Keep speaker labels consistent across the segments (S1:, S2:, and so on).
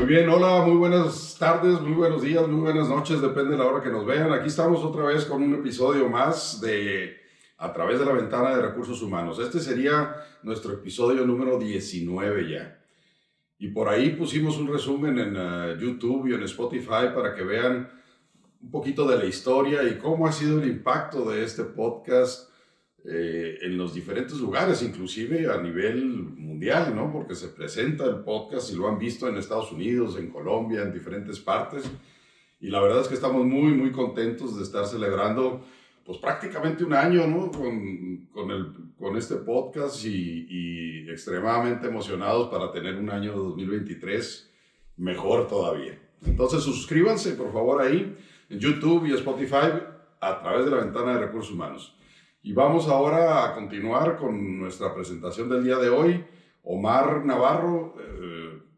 S1: Muy bien, hola, muy buenas tardes, muy buenos días, muy buenas noches, depende de la hora que nos vean. Aquí estamos otra vez con un episodio más de A través de la ventana de recursos humanos. Este sería nuestro episodio número 19 ya. Y por ahí pusimos un resumen en YouTube y en Spotify para que vean un poquito de la historia y cómo ha sido el impacto de este podcast en los diferentes lugares, inclusive a nivel mundial, ¿no? Porque se presenta el podcast y lo han visto en Estados Unidos, en Colombia, en diferentes partes. Y la verdad es que estamos muy, muy contentos de estar celebrando, pues prácticamente un año, ¿no? Con este podcast y extremadamente emocionados para tener un año de 2023 mejor todavía. Entonces suscríbanse, por favor, ahí en YouTube y Spotify a través de la ventana de recursos humanos. Y vamos ahora a continuar con nuestra presentación del día de hoy. Omar Navarro,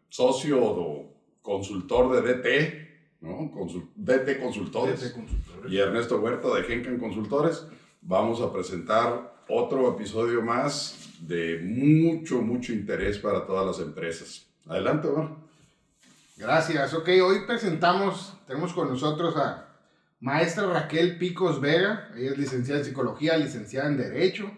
S1: socio o consultor de DT, ¿no? DT Consultores,
S2: DT Consultores,
S1: y Ernesto Huerta de Gencan Consultores. Vamos a presentar otro episodio más de mucho, mucho interés para todas las empresas. Adelante, Omar.
S2: Gracias. Ok, hoy tenemos con nosotros a maestra Raquel Picos Vega. Ella es licenciada en Psicología, licenciada en Derecho,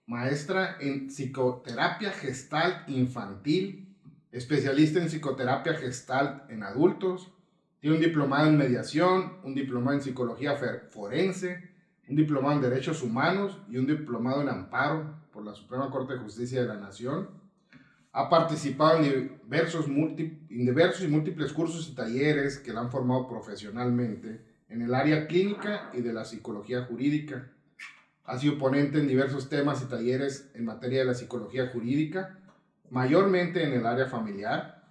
S2: maestra en Psicoterapia Gestalt Infantil, especialista en Psicoterapia Gestalt en adultos. Tiene un diplomado en Mediación, un diplomado en Psicología Forense, un diplomado en Derechos Humanos y un diplomado en Amparo por la Suprema Corte de Justicia de la Nación. Ha participado en diversos y múltiples cursos y talleres que la han formado profesionalmente en el área clínica y de la psicología jurídica. Ha sido ponente en diversos temas y talleres en materia de la psicología jurídica, mayormente en el área familiar.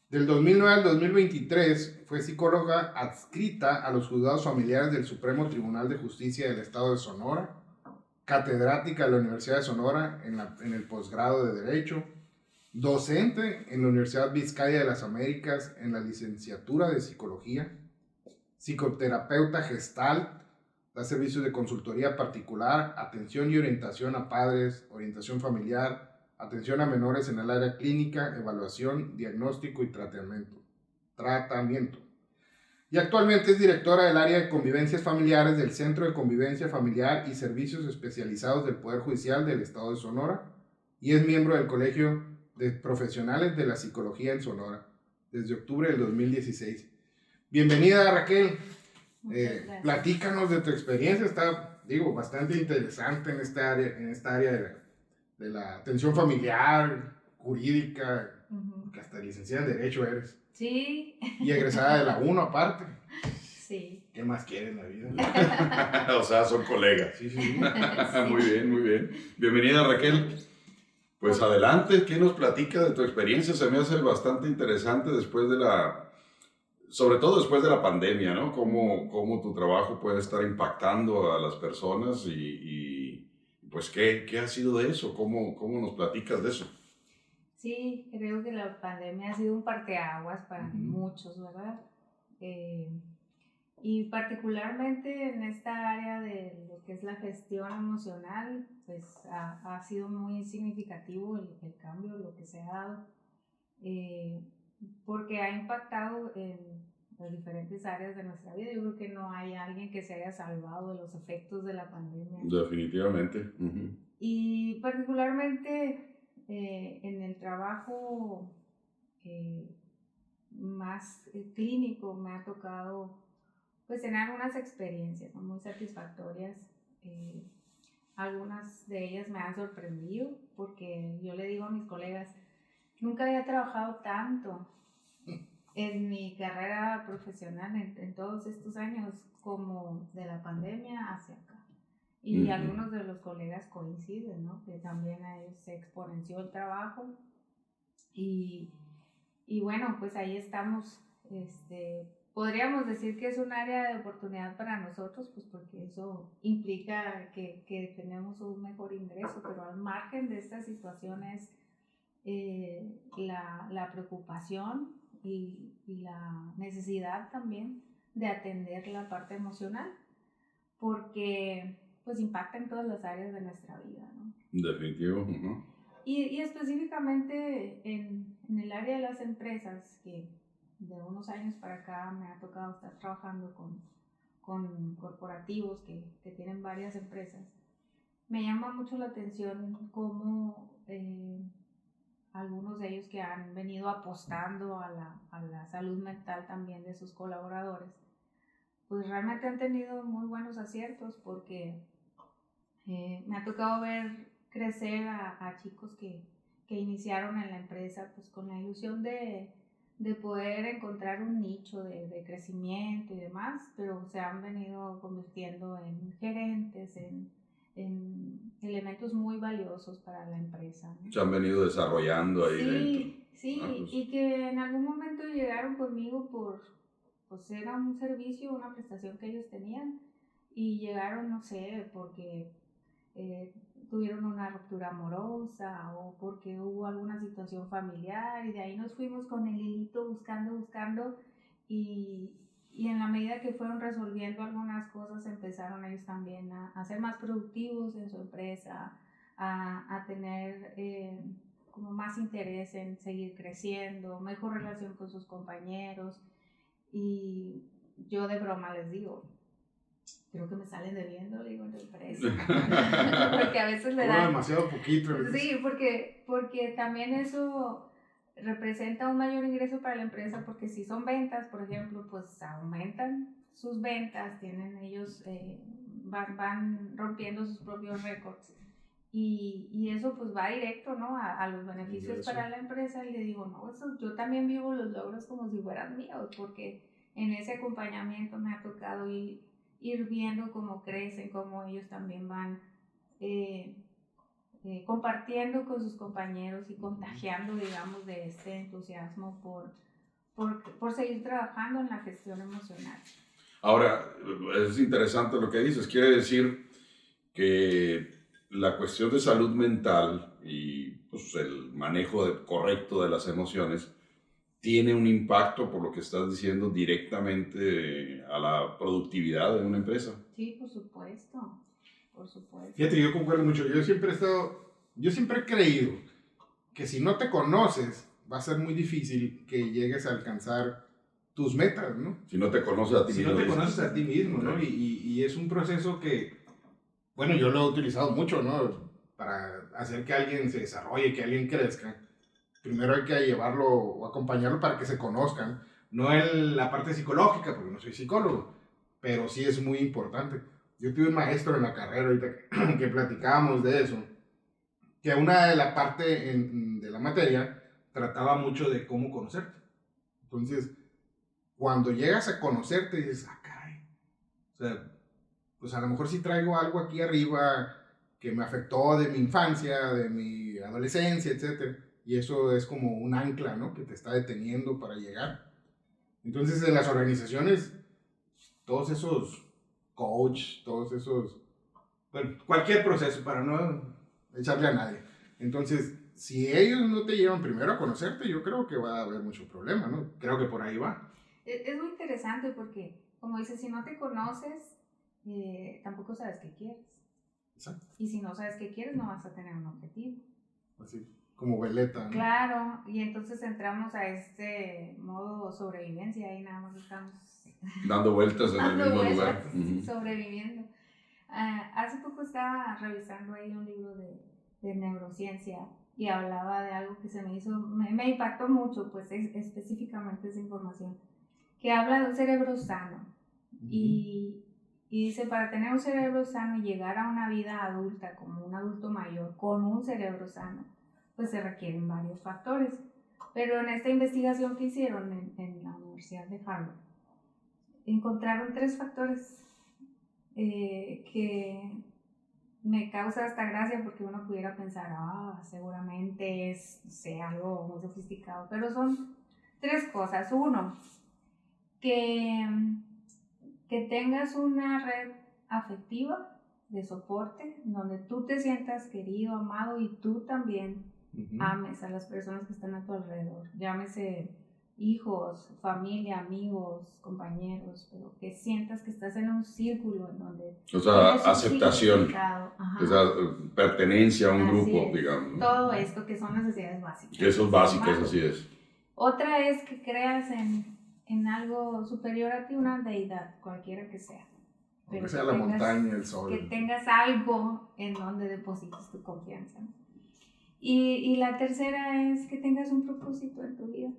S2: Del 2009 al 2023 fue psicóloga adscrita a los juzgados familiares del Supremo Tribunal de Justicia del Estado de Sonora, catedrática de la Universidad de Sonora en el posgrado de Derecho, docente en la Universidad Vizcaya de las Américas en la licenciatura de Psicología, psicoterapeuta Gestalt, da servicios de consultoría particular, atención y orientación a padres, orientación familiar, atención a menores en el área clínica, evaluación, diagnóstico y tratamiento. Y actualmente es directora del área de convivencias familiares del Centro de Convivencia Familiar y Servicios Especializados del Poder Judicial del Estado de Sonora y es miembro del Colegio de Profesionales de la Psicología en Sonora desde octubre del 2016. Bienvenida, Raquel. Platícanos de tu experiencia. Está, bastante interesante en esta área de la atención familiar, jurídica, que hasta licenciada en Derecho eres.
S3: Sí.
S2: Y egresada de la UNO aparte.
S3: Sí.
S2: ¿Qué más quieres en la vida?
S1: O sea, son colegas.
S2: Sí.
S1: Muy bien, muy bien. Bienvenida, Raquel. Pues adelante, ¿qué nos platica de tu experiencia? Se me hace bastante interesante sobre todo después de la pandemia, ¿no? Cómo tu trabajo puede estar impactando a las personas y pues, ¿qué ha sido de eso? ¿Cómo nos platicas de eso?
S3: Sí, creo que la pandemia ha sido un parteaguas para muchos, ¿verdad? Y particularmente en esta área de lo que es la gestión emocional, pues ha sido muy significativo el cambio, lo que se ha dado, porque ha impactado en las diferentes áreas de nuestra vida. Yo creo que no hay alguien que se haya salvado de los efectos de la pandemia.
S1: Definitivamente.
S3: Y particularmente en el trabajo más clínico me ha tocado pues tener unas experiencias, ¿no?, muy satisfactorias. Algunas de ellas me han sorprendido porque yo le digo a mis colegas, nunca había trabajado tanto en mi carrera profesional en todos estos años como de la pandemia hacia acá. Y algunos de los colegas coinciden, ¿no?, que también a ellos se exponenció el trabajo y bueno, pues ahí estamos. Podríamos decir que es un área de oportunidad para nosotros, pues porque eso implica que tenemos un mejor ingreso, pero al margen de esta situación es la preocupación y la necesidad también de atender la parte emocional, porque pues impacta en todas las áreas de nuestra vida, ¿no?
S1: Definitivo.
S3: Y específicamente en el área de las empresas, que de unos años para acá me ha tocado estar trabajando con corporativos que tienen varias empresas, me llama mucho la atención cómo algunos de ellos que han venido apostando a la salud mental también de sus colaboradores, pues realmente han tenido muy buenos aciertos, porque me ha tocado ver crecer a chicos que iniciaron en la empresa pues con la ilusión de poder encontrar un nicho de crecimiento y demás, pero se han venido convirtiendo en gerentes, en elementos muy valiosos para la empresa, ¿no?
S1: Se han venido desarrollando ahí dentro.
S3: Sí,
S1: Pues,
S3: y que en algún momento llegaron conmigo pues era un servicio, una prestación que ellos tenían, y llegaron, no sé, porque tuvieron una ruptura amorosa o porque hubo alguna situación familiar, y de ahí nos fuimos con el hilito buscando y en la medida que fueron resolviendo algunas cosas empezaron ellos también a ser más productivos en su empresa, a tener como más interés en seguir creciendo, mejor relación con sus compañeros. Y yo de broma les digo, creo que me salen debiendo, le digo, en la empresa. Porque a veces le dan
S2: demasiado poquito.
S3: Sí, porque también eso representa un mayor ingreso para la empresa, porque si son ventas, por ejemplo, pues aumentan sus ventas, tienen ellos, van rompiendo sus propios récords. Y eso pues va directo, ¿no? A los beneficios para la empresa. Y le digo, no, eso, yo también vivo los logros como si fueran míos, porque en ese acompañamiento me ha tocado ir viendo cómo crecen, cómo ellos también van compartiendo con sus compañeros y contagiando, digamos, de este entusiasmo por seguir trabajando en la gestión emocional.
S1: ahora, es interesante lo que dices. Quiere decir que la cuestión de salud mental y pues, el manejo correcto de las emociones tiene un impacto, por lo que estás diciendo, directamente a la productividad de una empresa.
S3: Sí, por supuesto, por supuesto.
S2: Fíjate, yo concuerdo mucho. Yo siempre he creído que si no te conoces, va a ser muy difícil que llegues a alcanzar tus metas, ¿no?
S1: Si no te conoces a ti
S2: Si
S1: mismo.
S2: no te conoces a ti mismo, ¿no? Y es un proceso que, bueno, yo lo he utilizado mucho, ¿no? Para hacer que alguien se desarrolle, que alguien crezca. Primero hay que llevarlo o acompañarlo para que se conozcan. No en la parte psicológica, porque no soy psicólogo, pero sí es muy importante. Yo tuve un maestro en la carrera ahorita que platicábamos de eso, que una de la parte de la materia trataba mucho de cómo conocerte. Entonces, cuando llegas a conocerte, dices, ah, caray. O sea, pues a lo mejor sí traigo algo aquí arriba que me afectó de mi infancia, de mi adolescencia, etc. Y eso es como un ancla, ¿no? Que te está deteniendo para llegar. Entonces, en las organizaciones, todos esos coach, todos esos, bueno, cualquier proceso para no echarle a nadie. Entonces, si ellos no te llevan primero a conocerte, yo creo que va a haber mucho problema, ¿no? Creo que por ahí va.
S3: Es muy interesante porque, como dices, si no te conoces, tampoco sabes qué quieres.
S2: Exacto.
S3: Y si no sabes qué quieres, no vas a tener un objetivo.
S2: Así, como veleta, ¿no?
S3: Claro, y entonces entramos a este modo sobrevivencia y nada más estamos
S1: Dando vueltas en el mismo lugar.
S3: Sobreviviendo. Hace poco estaba revisando ahí un libro de neurociencia y hablaba de algo que se me hizo, me impactó mucho, pues específicamente esa información, que habla de un cerebro sano. Y dice, para tener un cerebro sano y llegar a una vida adulta como un adulto mayor con un cerebro sano, pues se requieren varios factores. Pero en esta investigación que hicieron en la Universidad de Harvard, encontraron 3 factores que me causa hasta gracia, porque uno pudiera pensar, seguramente es, no sé, algo muy sofisticado, pero son 3 cosas. 1, que tengas una red afectiva de soporte donde tú te sientas querido, amado, y tú también ames a las personas que están a tu alrededor, llámese hijos, familia, amigos, compañeros, pero que sientas que estás en un círculo en donde...
S1: O sea, aceptación, esa pertenencia a un grupo, digamos.
S3: Todo esto que son necesidades básicas.
S1: Que eso es básico, así es.
S3: Otra es que creas en en algo superior a ti, una deidad, cualquiera que sea.
S2: Pero que sea la montaña, el sol.
S3: Que tengas algo en donde deposites tu confianza. Y la tercera es que tengas un propósito en tu vida.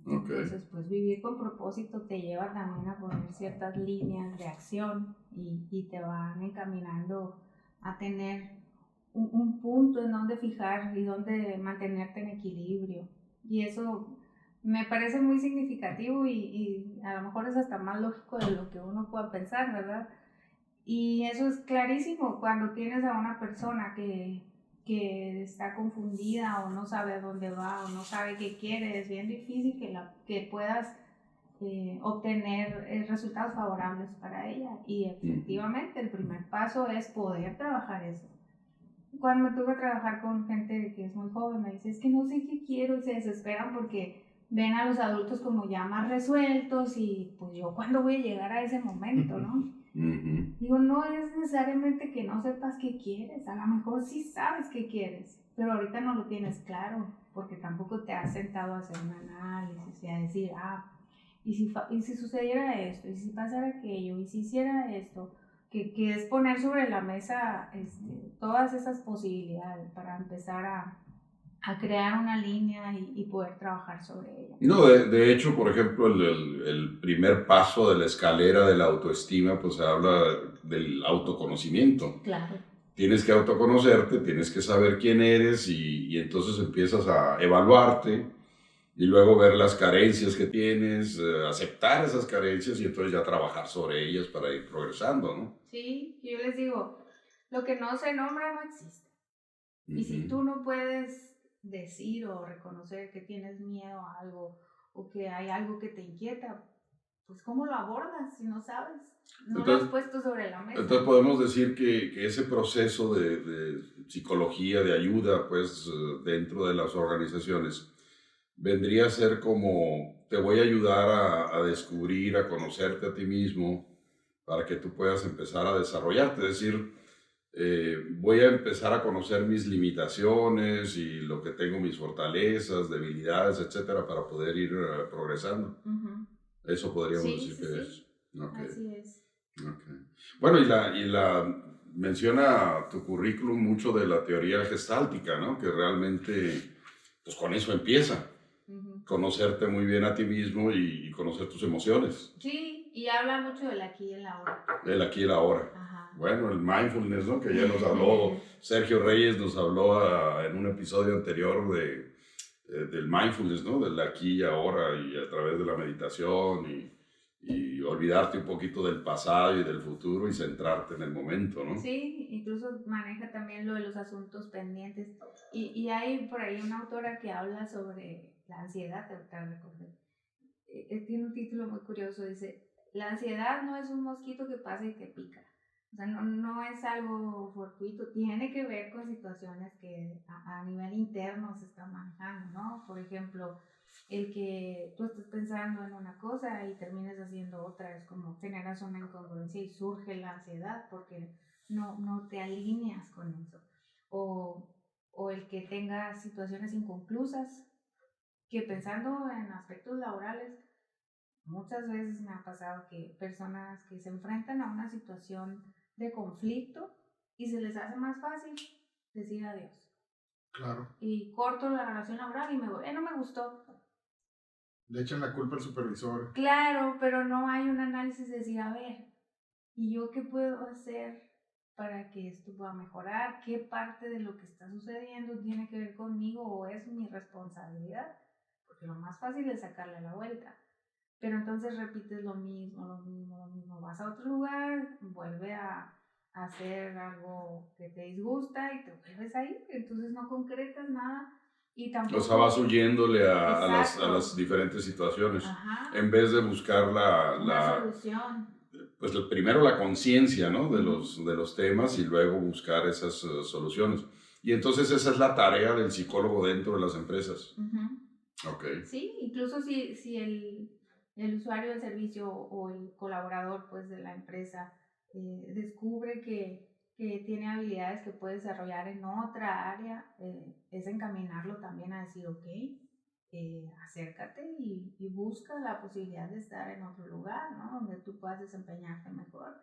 S1: Okay.
S3: Entonces, pues vivir con propósito te lleva también a poner ciertas líneas de acción y te van encaminando a tener un punto en donde fijar y donde mantenerte en equilibrio. Y eso me parece muy significativo y a lo mejor es hasta más lógico de lo que uno pueda pensar, ¿verdad? Y eso es clarísimo cuando tienes a una persona que está confundida o no sabe a dónde va o no sabe qué quiere. Es bien difícil que puedas obtener resultados favorables para ella. Y efectivamente el primer paso es poder trabajar eso. Cuando me tuve que trabajar con gente que es muy joven, me dice, es que no sé qué quiero, y se desesperan porque ven a los adultos como ya más resueltos y pues yo cuándo voy a llegar a ese momento, ¿no? Digo, no es necesariamente que no sepas qué quieres, a lo mejor sí sabes qué quieres, pero ahorita no lo tienes claro, porque tampoco te has sentado a hacer un análisis y a decir, y si sucediera esto, y si pasara aquello, y si hiciera esto, que es poner sobre la mesa todas esas posibilidades para empezar a crear una línea y poder trabajar sobre ella.
S1: No, de hecho, por ejemplo, el primer paso de la escalera de la autoestima, pues se habla del autoconocimiento.
S3: Claro.
S1: Tienes que autoconocerte, tienes que saber quién eres y entonces empiezas a evaluarte y luego ver las carencias que tienes, aceptar esas carencias y entonces ya trabajar sobre ellas para ir progresando, ¿no?
S3: Sí, yo les digo, lo que no se nombra no existe. Y si tú no puedes decir o reconocer que tienes miedo a algo o que hay algo que te inquieta, pues ¿cómo lo abordas si no sabes? No lo has puesto sobre la mesa.
S1: Entonces podemos decir que ese proceso de psicología, de ayuda, pues dentro de las organizaciones, vendría a ser como te voy a ayudar a descubrir, a conocerte a ti mismo para que tú puedas empezar a desarrollarte. Es decir, voy a empezar a conocer mis limitaciones y lo que tengo, mis fortalezas, debilidades, etcétera, para poder ir progresando. Eso podríamos decir que es.
S3: Okay. Así es.
S1: Okay. Bueno, menciona tu currículum mucho de la teoría gestáltica, ¿no? Que realmente, pues con eso empieza. Conocerte muy bien a ti mismo y conocer tus emociones.
S3: Sí, y habla mucho del aquí y el ahora.
S1: El aquí y el ahora.
S3: Ajá.
S1: Bueno, el mindfulness, ¿no? Que ya nos habló, Sergio Reyes nos habló en un episodio anterior del mindfulness, ¿no? Del aquí y ahora y a través de la meditación y olvidarte un poquito del pasado y del futuro y centrarte en el momento, ¿no?
S3: Sí, incluso maneja también lo de los asuntos pendientes. Y hay por ahí una autora que habla sobre la ansiedad, te recordé. Tiene un título muy curioso, dice, la ansiedad no es un mosquito que pasa y te pica. O sea, no es algo fortuito, tiene que ver con situaciones que a nivel interno se están manejando, ¿no? Por ejemplo, el que tú estés pensando en una cosa y termines haciendo otra, es como generas una incongruencia y surge la ansiedad porque no te alineas con eso. O el que tengas situaciones inconclusas, que pensando en aspectos laborales, muchas veces me ha pasado que personas que se enfrentan a una situación de conflicto y se les hace más fácil decir adiós.
S2: Claro.
S3: Y corto la relación laboral y me voy, no me gustó.
S2: Le echan la culpa al supervisor.
S3: Claro, pero no hay un análisis de decir, a ver, ¿y yo qué puedo hacer para que esto pueda mejorar? ¿Qué parte de lo que está sucediendo tiene que ver conmigo o es mi responsabilidad? Porque lo más fácil es sacarle la vuelta. Pero entonces repites lo mismo. Vas a otro lugar, vuelve a hacer algo que te disgusta y te vuelves ahí. Entonces no concretas nada y tampoco...
S1: O sea, vas huyéndole a las diferentes situaciones.
S3: Ajá.
S1: En vez de buscar
S3: una solución.
S1: Pues primero la conciencia, ¿no? De los temas y luego buscar esas soluciones. Y entonces esa es la tarea del psicólogo dentro de las empresas. Okay.
S3: Sí, incluso si el usuario del servicio o el colaborador pues, de la empresa descubre que tiene habilidades que puede desarrollar en otra área, es encaminarlo también a decir, ok, acércate y busca la posibilidad de estar en otro lugar, ¿no? Donde tú puedas desempeñarte mejor.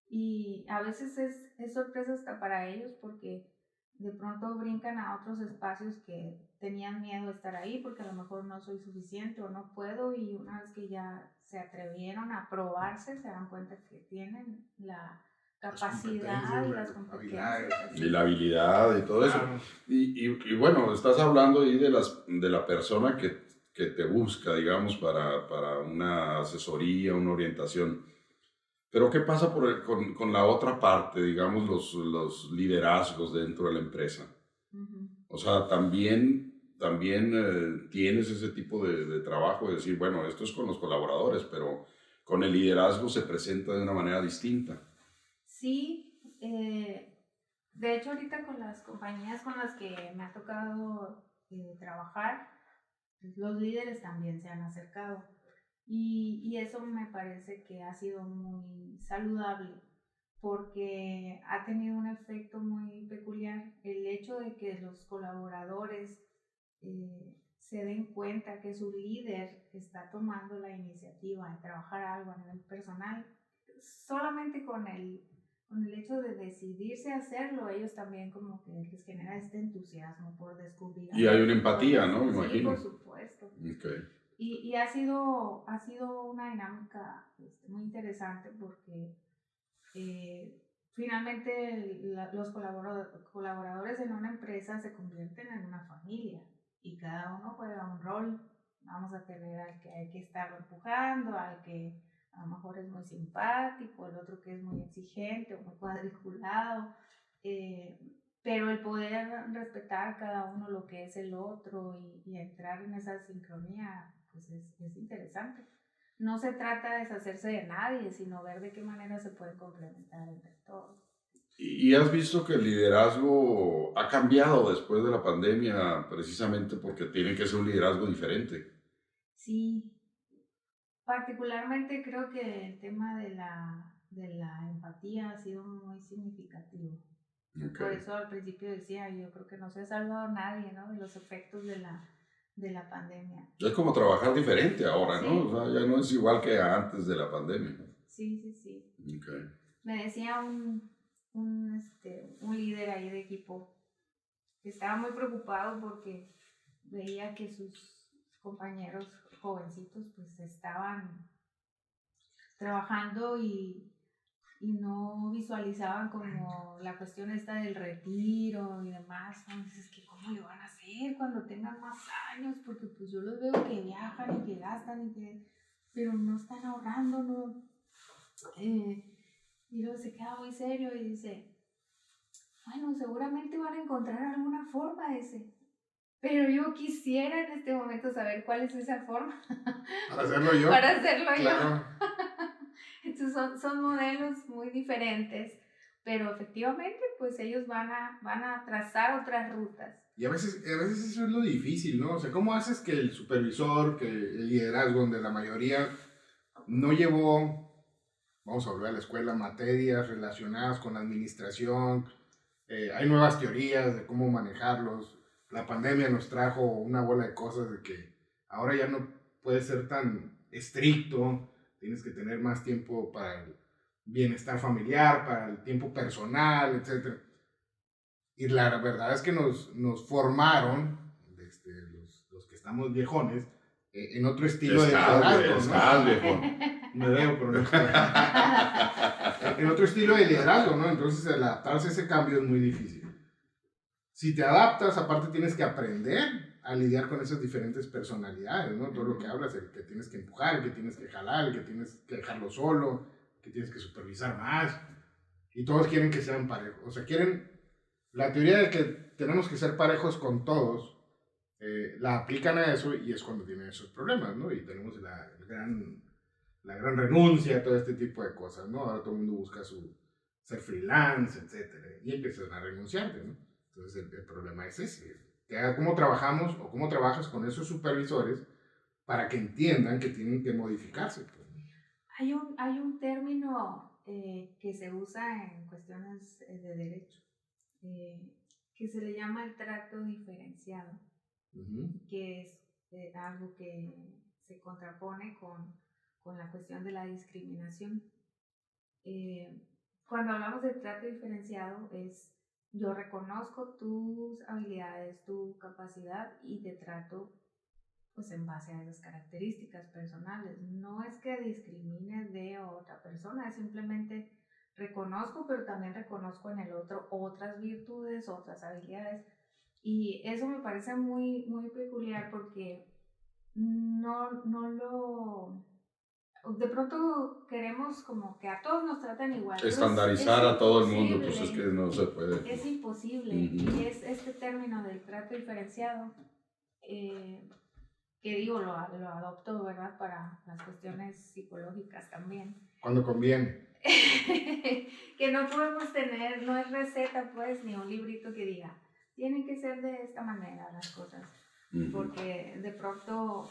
S3: Y a veces es sorpresa hasta para ellos porque de pronto brincan a otros espacios que tenían miedo de estar ahí porque a lo mejor no soy suficiente o no puedo, y una vez que ya se atrevieron a probarse se dan cuenta que tienen la capacidad y las competencias.
S1: Y la habilidad y todo eso.
S2: Claro.
S1: Y bueno, estás hablando ahí de la persona que te busca, digamos, para una asesoría, una orientación. Pero ¿qué pasa con la otra parte, digamos, los liderazgos dentro de la empresa?
S3: Uh-huh.
S1: O sea, también tienes ese tipo de trabajo de decir, bueno, esto es con los colaboradores, pero con el liderazgo se presenta de una manera distinta.
S3: Sí, de hecho ahorita con las compañías con las que me ha tocado trabajar, pues, los líderes también se han acercado y eso me parece que ha sido muy saludable porque ha tenido un efecto muy peculiar el hecho de que los colaboradores se den cuenta que su líder está tomando la iniciativa de trabajar algo a nivel personal. Solamente con el hecho de decidirse a hacerlo, ellos también como que les genera este entusiasmo por descubrir.
S1: Y hay una empatía, ¿no? Me
S3: Sí,
S1: imagino.
S3: por supuesto.
S1: Okay.
S3: Y ha sido una dinámica muy interesante porque finalmente los colaboradores en una empresa se convierten en una familia y cada uno juega un rol. Vamos a tener al que hay que estarlo empujando, al que a lo mejor es muy simpático, el otro que es muy exigente o muy cuadriculado, pero el poder respetar cada uno lo que es el otro y entrar en esa sincronía, pues es interesante. No se trata de deshacerse de nadie, sino ver de qué manera se puede complementar entre todos.
S1: ¿Y has visto que el liderazgo ha cambiado después de la pandemia precisamente porque tiene que ser un liderazgo diferente?
S3: Sí, particularmente creo que el tema de la empatía ha sido muy significativo.
S1: Okay.
S3: Por eso al principio decía, yo creo que no se ha salvado nadie, ¿no?, de los efectos de la pandemia.
S1: Es como trabajar diferente ahora,
S3: Sí.
S1: ¿no? O sea, ya no es igual que antes de la pandemia.
S3: Sí.
S1: Okay.
S3: Me decía un líder ahí de equipo que estaba muy preocupado porque veía que sus compañeros jovencitos pues estaban trabajando y no visualizaban como la cuestión esta del retiro y demás. Entonces, que ¿cómo le van a hacer cuando tengan más años? Porque pues yo los veo que viajan y que gastan pero no están ahorrando, ¿no? Y luego se queda muy serio y dice, bueno, seguramente van a encontrar alguna forma pero yo quisiera en este momento saber cuál es esa forma.
S2: Para hacerlo yo.
S3: Para hacerlo
S2: claro.
S3: yo. Entonces son modelos muy diferentes, pero efectivamente pues ellos van a trazar otras rutas.
S2: Y a veces eso es lo difícil, ¿no? O sea, ¿cómo haces que el supervisor, que el liderazgo, donde la mayoría no llevó, vamos a volver a la escuela, materias relacionadas con la administración? Hay nuevas teorías de cómo manejarlos. La pandemia nos trajo una bola de cosas de que ahora ya no puedes ser tan estricto, tienes que tener más tiempo para el bienestar familiar, para el tiempo personal, etc. Y la verdad es que nos formaron, los que estamos viejones, en otro estilo de liderazgo,
S1: ¿no? Viejo.
S2: Me veo, pero no estoy. En otro estilo de liderazgo, ¿no? Entonces, adaptarse a ese cambio es muy difícil. Si te adaptas, aparte tienes que aprender a lidiar con esas diferentes personalidades, ¿no? Todo lo que hablas, el que tienes que empujar, el que tienes que jalar, el que tienes que dejarlo solo, el que tienes que supervisar más. Y todos quieren que sean parejos. O sea, quieren... La teoría de que tenemos que ser parejos con todos, la aplican a eso y es cuando tienen esos problemas, ¿no? Y tenemos la gran renuncia a todo este tipo de cosas, ¿no? Ahora todo el mundo busca ser freelance, etcétera, y empiezan a renunciarte, ¿no? Entonces el problema es ese, cómo trabajamos o cómo trabajas con esos supervisores para que entiendan que tienen que modificarse. Pues.
S3: Hay un término que se usa en cuestiones de derecho, que se le llama el trato diferenciado, que es algo que se contrapone con la cuestión de la discriminación. Cuando hablamos de trato diferenciado es yo reconozco tus habilidades, tu capacidad y te trato pues en base a esas características personales. No es que discrimines de otra persona, es simplemente reconozco, pero también reconozco en el otro otras virtudes, otras habilidades. Y eso me parece muy, muy peculiar porque no lo... De pronto queremos como que a todos nos traten igual.
S1: Estandarizar a todo el mundo, pues es que no se puede.
S3: Es imposible. Y es este término del trato diferenciado, que digo, lo adopto, ¿verdad? Para las cuestiones psicológicas también.
S2: Cuando conviene.
S3: Que no podemos tener, no es receta pues, ni un librito que diga, tienen que ser de esta manera las cosas. Porque de pronto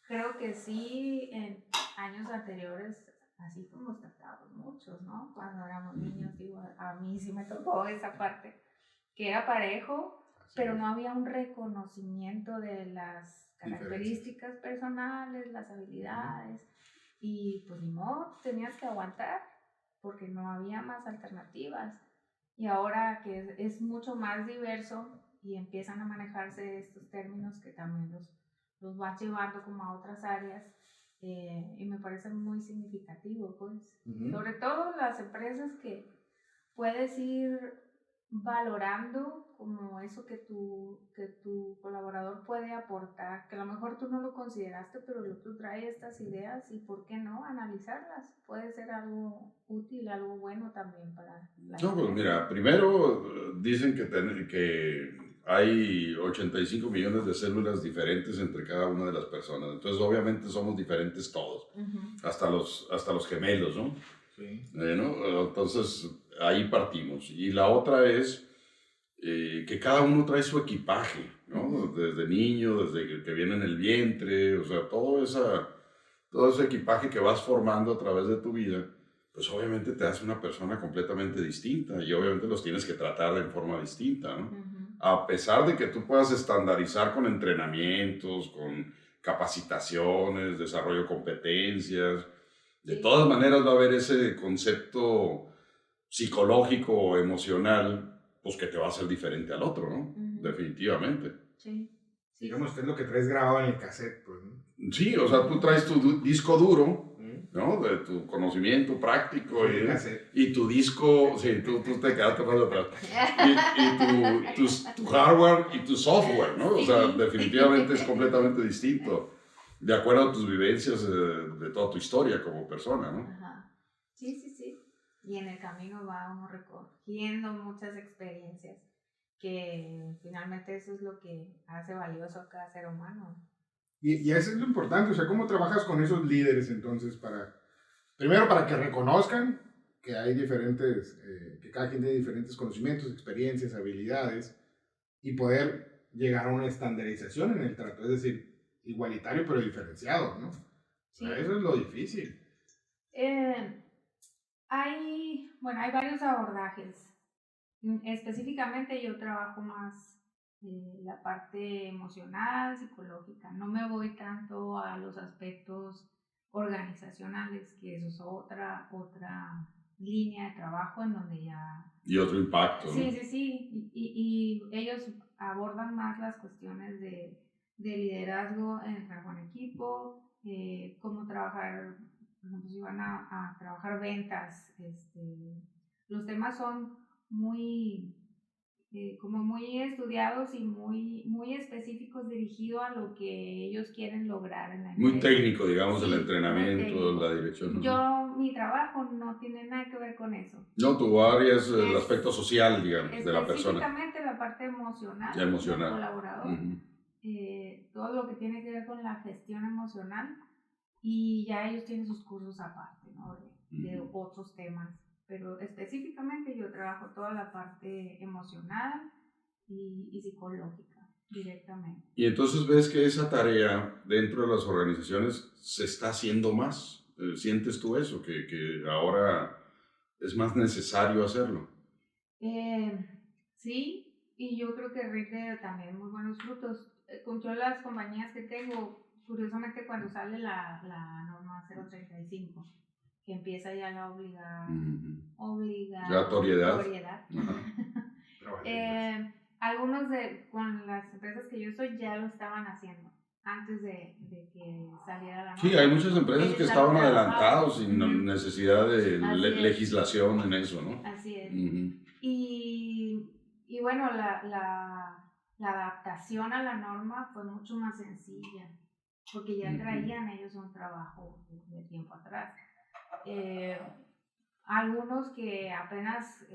S3: creo que sí, en años anteriores, así fuimos tratados muchos, ¿no? Cuando éramos niños, digo, a mí sí me tocó esa parte, que era parejo, pero no había un reconocimiento de las características personales, las habilidades, y pues ni modo, tenías que aguantar, porque no había más alternativas. Y ahora que es mucho más diverso y empiezan a manejarse estos términos que también los vas llevando como a otras áreas, y me parece muy significativo, pues. Sobre todo las empresas que puedes ir valorando como eso que tu colaborador puede aportar, que a lo mejor tú no lo consideraste, pero el otro trae estas ideas y ¿por qué no analizarlas? Puede ser algo útil, algo bueno también para la
S1: No, pues mira, primero dicen que hay 85 millones de células diferentes entre cada una de las personas, entonces obviamente somos diferentes todos, hasta los gemelos, ¿no?
S2: Sí.
S1: ¿No? Entonces ahí partimos. Y la otra es que cada uno trae su equipaje, ¿no? Desde niño, desde que viene en el vientre, o sea, todo ese equipaje que vas formando a través de tu vida, pues obviamente te hace una persona completamente distinta y obviamente los tienes que tratar de forma distinta, ¿no? A pesar de que tú puedas estandarizar con entrenamientos, con capacitaciones, desarrollo de competencias, de todas maneras va a haber ese concepto psicológico o emocional, pues que te va a hacer diferente al otro, ¿no? Definitivamente.
S3: Sí.
S2: Digamos que es lo que traes grabado en el cassette, pues, ¿no?
S1: Sí, o sea, tú traes tu disco duro, ¿no? De tu conocimiento práctico y tu disco, sí, tú te quedaste más atrás. Y tu hardware y tu software, ¿no? O sea, definitivamente es completamente distinto, de acuerdo a tus vivencias de toda tu historia como persona, ¿no?
S3: Ajá. Sí. Y en el camino va uno recogiendo muchas experiencias, que finalmente eso es lo que hace valioso a cada ser humano.
S2: Y eso es lo importante, o sea, ¿cómo trabajas con esos líderes entonces primero para que reconozcan que hay diferentes, que cada quien tiene diferentes conocimientos, experiencias, habilidades y poder llegar a una estandarización en el trato, es decir, igualitario pero diferenciado, ¿no? Sí. O sea, eso es lo difícil.
S3: Hay varios abordajes. Específicamente yo trabajo más la parte emocional, psicológica. No me voy tanto a los aspectos organizacionales, que eso es otra línea de trabajo en donde ya...
S1: Y otro impacto, ¿no?
S3: Sí. Y ellos abordan más las cuestiones de liderazgo en el trabajo en equipo, cómo trabajar, por ejemplo, si van a trabajar ventas, los temas son muy... como muy estudiados y muy específicos, dirigidos a lo que ellos quieren lograr en la empresa.
S1: Muy técnico, digamos, el entrenamiento, la dirección.
S3: Mi trabajo no tiene nada que ver con eso.
S1: No, tu área es el aspecto social, digamos, de la persona.
S3: Específicamente la parte emocional del colaborador. Todo lo que tiene que ver con la gestión emocional, y ya ellos tienen sus cursos aparte, ¿no? De otros temas. Pero específicamente yo trabajo toda la parte emocional y psicológica directamente.
S1: Y entonces ves que esa tarea dentro de las organizaciones se está haciendo más. ¿Sientes tú eso? Que ahora es más necesario hacerlo.
S3: Sí, y yo creo que rinde también muy buenos frutos. con todas las compañías que tengo, curiosamente cuando sale la norma 035, que empieza ya la obligatoriedad. Algunos con las empresas que yo soy ya lo estaban haciendo antes de que saliera la norma.
S1: Sí, hay muchas empresas que estaban adelantados sin necesidad de legislación en eso, ¿no?
S3: Así es. Y bueno, la adaptación a la norma fue mucho más sencilla, porque ya traían ellos un trabajo de tiempo atrás. Algunos que apenas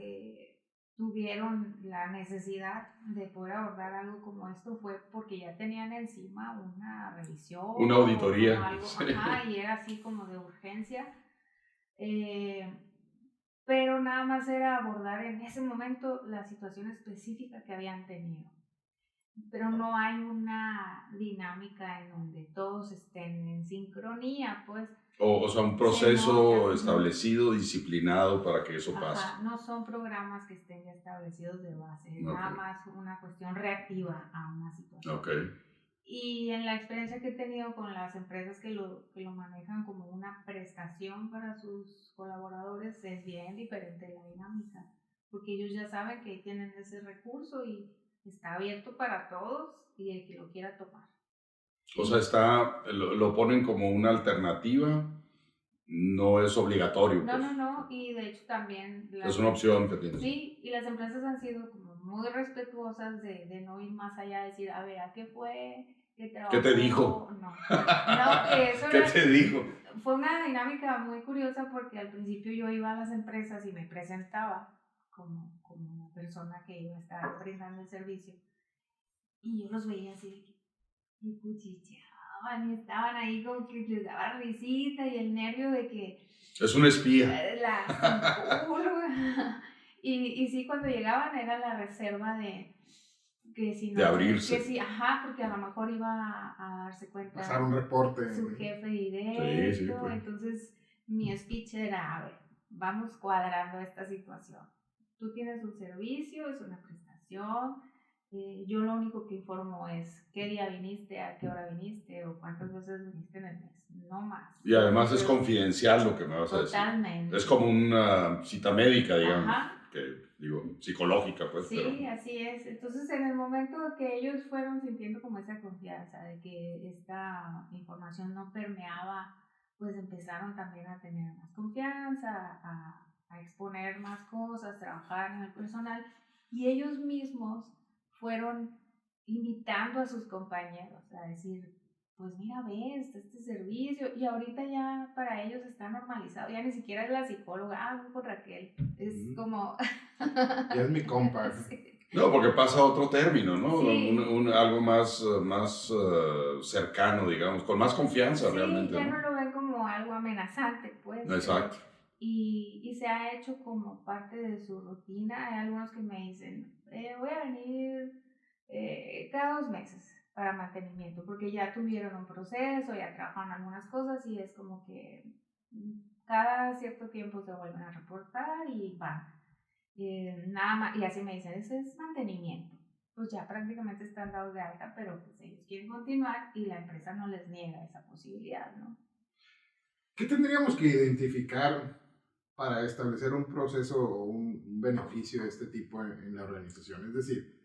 S3: tuvieron la necesidad de poder abordar algo como esto fue porque ya tenían encima una revisión.
S1: Una auditoría.
S3: Algo, y era así como de urgencia. Pero nada más era abordar en ese momento la situación específica que habían tenido. Pero no hay una dinámica en donde todos estén en sincronía, pues.
S1: O sea, un proceso establecido, disciplinado para que eso pase.
S3: No son programas que estén ya establecidos de base, es nada más una cuestión reactiva a una situación. Y en la experiencia que he tenido con las empresas que lo manejan como una prestación para sus colaboradores, es bien diferente la dinámica, porque ellos ya saben que tienen ese recurso y está abierto para todos y el que lo quiera tomar.
S1: O sea, lo ponen como una alternativa, no es obligatorio.
S3: No, y de hecho también...
S1: Es una opción que tienes.
S3: Sí, y las empresas han sido como muy respetuosas de no ir más allá, de decir, a ver, ¿a qué fue?
S1: ¿Qué te dijo?
S3: No, que eso
S1: ¿Qué te dijo?
S3: Fue una dinámica muy curiosa porque al principio yo iba a las empresas y me presentaba como una persona que iba a estar brindando el servicio y yo los veía así y cuchicheaban y estaban ahí como que les daba risita y el nervio de que
S1: es un espía
S3: y sí, cuando llegaban era la reserva de que si no,
S1: de abrirse.
S3: Que sí, porque a lo mejor iba a darse cuenta.
S2: Pasar un reporte.
S3: Su jefe directo.
S1: Sí, pues.
S3: Entonces, mi speech era, a ver, vamos cuadrando esta situación. Tú tienes un servicio, es una prestación. Yo lo único que informo es qué día viniste, a qué hora viniste o cuántas veces viniste en el mes. No más.
S1: Y además es confidencial lo que me vas a decir.
S3: Totalmente.
S1: Es como una cita médica, digamos. Que digo, psicológica, pues.
S3: Sí, pero... así es. Entonces, en el momento que ellos fueron sintiendo como esa confianza de que esta información no permeaba, pues empezaron también a tener más confianza, a exponer más cosas, trabajar en el personal, y ellos mismos fueron invitando a sus compañeros a decir, pues mira, ves, este servicio, y ahorita ya para ellos está normalizado, ya ni siquiera es la psicóloga, con Raquel, es como...
S2: Ya es mi compa.
S3: Sí.
S1: No, porque pasa a otro término, ¿no?
S3: Sí.
S1: Algo más cercano, digamos, con más confianza realmente.
S3: Sí, ya no lo ven como algo amenazante, pues.
S1: Exacto.
S3: Y se ha hecho como parte de su rutina. Hay algunos que me dicen, voy a venir cada 2 meses para mantenimiento, porque ya tuvieron un proceso, ya trabajaron algunas cosas y es como que cada cierto tiempo se vuelven a reportar y van. Nada más, y así me dicen, ese es mantenimiento. Pues ya prácticamente están dados de alta, pero pues ellos quieren continuar y la empresa no les niega esa posibilidad, ¿no?
S2: ¿Qué tendríamos que identificar para establecer un proceso o un beneficio de este tipo en la organización? Es decir,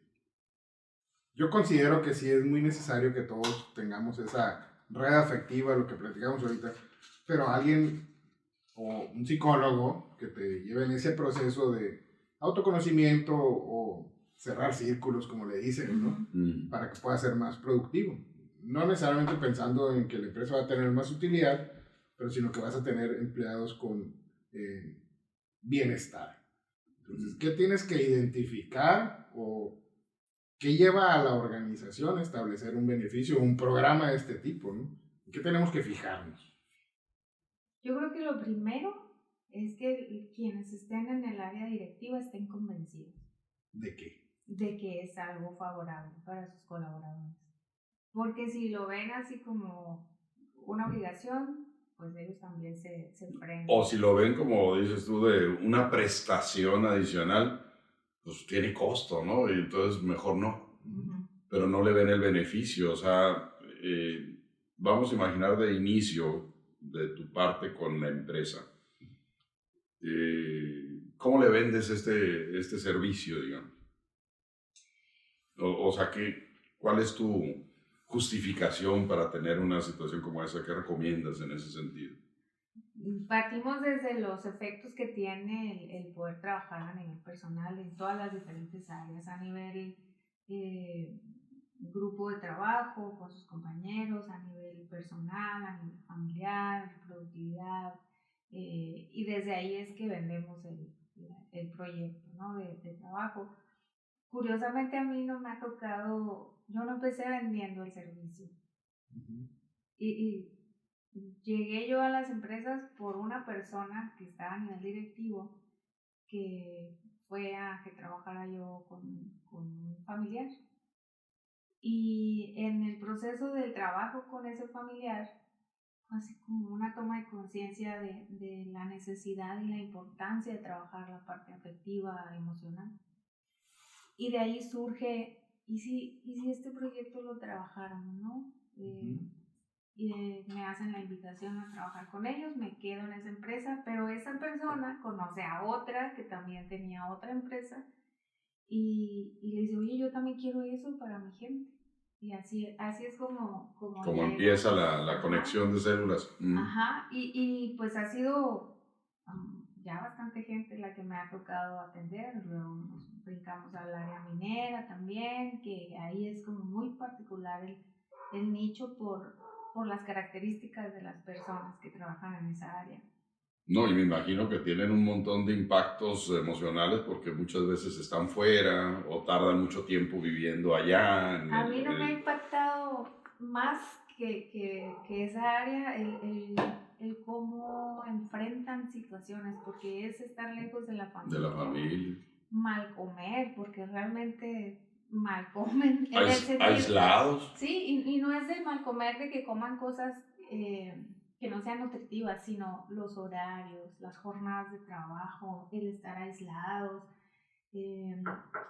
S2: yo considero que sí es muy necesario que todos tengamos esa red afectiva, lo que platicamos ahorita, pero alguien o un psicólogo que te lleve en ese proceso de autoconocimiento o cerrar círculos, como le dicen, ¿no? Para que pueda ser más productivo. No necesariamente pensando en que la empresa va a tener más utilidad, pero sino que vas a tener empleados con bienestar. Entonces, ¿qué tienes que identificar o qué lleva a la organización a establecer un beneficio o un programa de este tipo, ¿no? ¿En qué tenemos que fijarnos?
S3: Yo creo que lo primero es que quienes estén en el área directiva estén convencidos.
S2: ¿De qué?
S3: De que es algo favorable para sus colaboradores. Porque si lo ven así como una obligación, pues ellos también se frenan.
S1: O si lo ven como dices tú, de una prestación adicional, pues tiene costo, ¿no? Y entonces mejor no. pero no le ven el beneficio. O sea, vamos a imaginar de inicio, de tu parte con la empresa, ¿cómo le vendes este servicio, digamos? O sea, ¿cuál es tu justificación para tener una situación como esa? ¿Qué recomiendas en ese sentido?
S3: Partimos desde los efectos que tiene el poder trabajar a nivel personal en todas las diferentes áreas, a nivel grupo de trabajo, con sus compañeros, a nivel personal, a nivel familiar, productividad, y desde ahí es que vendemos el proyecto, ¿no? de trabajo. Curiosamente a mí no me ha tocado, yo no empecé vendiendo el servicio. Uh-huh. Y llegué yo a las empresas por una persona que estaba a nivel directivo, que fue a que trabajara yo con un familiar. Y en el proceso del trabajo con ese familiar, fue así como una toma de conciencia de la necesidad y la importancia de trabajar la parte afectiva, emocional. Y de ahí surge, ¿y si este proyecto lo trabajáramos, no? Y me hacen la invitación a trabajar con ellos, me quedo en esa empresa, pero esa persona conoce a otra que también tenía otra empresa y le dice, oye, yo también quiero eso para mi gente. Y así es como
S1: empieza la conexión de células.
S3: Ajá, y pues ha sido ya bastante gente la que me ha tocado atender. Luego nos brincamos al área minera también, que ahí es como muy particular el nicho por las características de las personas que trabajan en esa área.
S1: No, y me imagino que tienen un montón de impactos emocionales porque muchas veces están fuera o tardan mucho tiempo viviendo allá.
S3: A mí no me ha impactado más que esa área el cómo enfrentan situaciones, porque es estar lejos de la familia.
S1: De la familia.
S3: Mal comer, porque realmente mal comen.
S1: Aislados.
S3: Sí, y no es de mal comer de que coman cosas que no sean nutritivas, sino los horarios, las jornadas de trabajo, el estar aislados.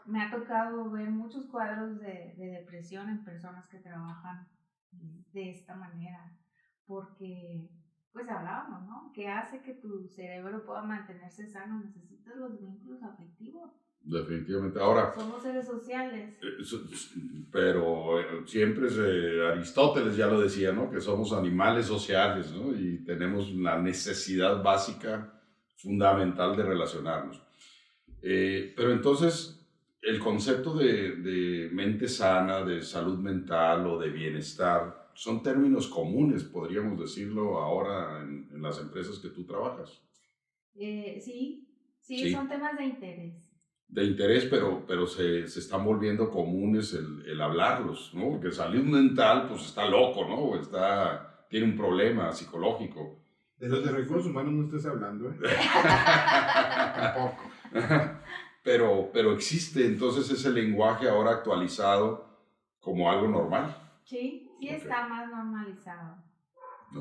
S3: Me ha tocado ver muchos cuadros de depresión en personas que trabajan de esta manera, porque pues hablábamos, ¿no? ¿Qué hace que tu cerebro pueda mantenerse sano? Necesitas los vínculos afectivos.
S1: Definitivamente. Ahora,
S3: somos seres sociales.
S1: Pero siempre Aristóteles ya lo decía, ¿no? Que somos animales sociales, ¿no? Y tenemos la necesidad básica, fundamental de relacionarnos. Pero entonces, el concepto de mente sana, de salud mental o de bienestar, son términos comunes, podríamos decirlo ahora en las empresas que tú trabajas.
S3: Sí, son temas de interés.
S1: De interés, pero se están volviendo comunes el hablarlos, ¿no? Porque salud mental, pues está loco, ¿no? Tiene un problema psicológico.
S2: De los de recursos humanos no estés hablando, ¿eh? Tampoco.
S1: Pero existe entonces ese lenguaje ahora actualizado como algo normal.
S3: Sí, está más normalizado.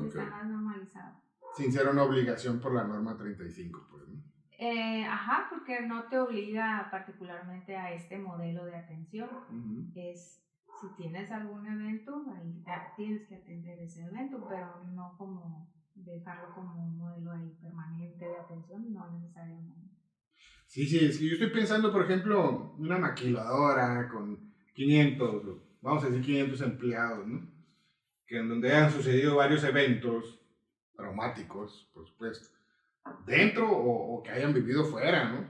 S3: Está más normalizado.
S2: Sin ser una obligación por la norma 35, pues, ¿no?
S3: Ajá, porque no te obliga particularmente a este modelo de atención. Uh-huh. Es, si tienes algún evento, ahí tienes que atender ese evento, pero no como dejarlo como un modelo ahí permanente de atención, no necesariamente.
S2: Sí, es que yo estoy pensando, por ejemplo, una maquiladora con 500, vamos a decir 500 empleados, ¿no? Que en donde han sucedido varios eventos traumáticos, por supuesto, dentro o que hayan vivido fuera, ¿no?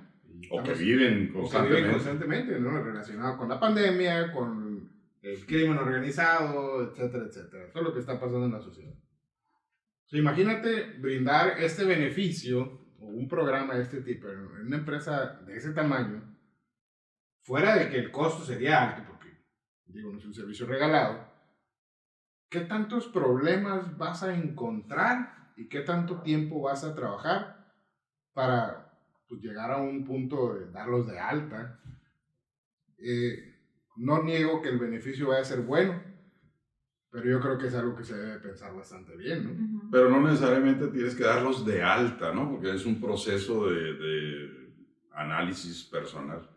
S1: O que viven
S2: constantemente, ¿no? Relacionado con la pandemia, con el crimen organizado, etcétera, etcétera. Todo lo que está pasando en la sociedad. O sea, imagínate brindar este beneficio o un programa de este tipo en una empresa de ese tamaño, fuera de que el costo sería alto, porque, digo, no es un servicio regalado. ¿Qué tantos problemas vas a encontrar y qué tanto tiempo vas a trabajar para pues, llegar a un punto de darlos de alta? No niego que el beneficio vaya a ser bueno, pero yo creo que es algo que se debe pensar bastante bien, ¿no?
S1: Uh-huh. Pero no necesariamente tienes que darlos de alta, ¿no? Porque es un proceso de análisis personal.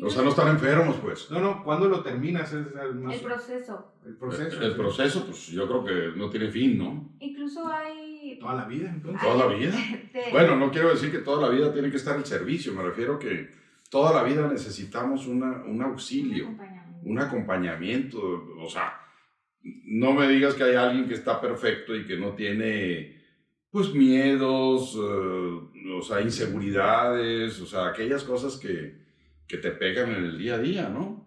S1: O sea, no están enfermos, pues.
S2: No, ¿cuándo lo terminas? Es más...
S3: El proceso.
S2: El proceso.
S1: El proceso, pues yo creo que no tiene fin, ¿no?
S3: Incluso hay...
S2: Toda la vida, entonces.
S1: ¿Toda la vida?
S3: de-
S1: Bueno, no quiero decir que toda la vida tiene que estar el servicio, me refiero que toda la vida necesitamos un auxilio, un acompañamiento, o sea, no me digas que hay alguien que está perfecto y que no tiene, pues, miedos, o sea, inseguridades, o sea, aquellas cosas que te pegan en el día a día, ¿no?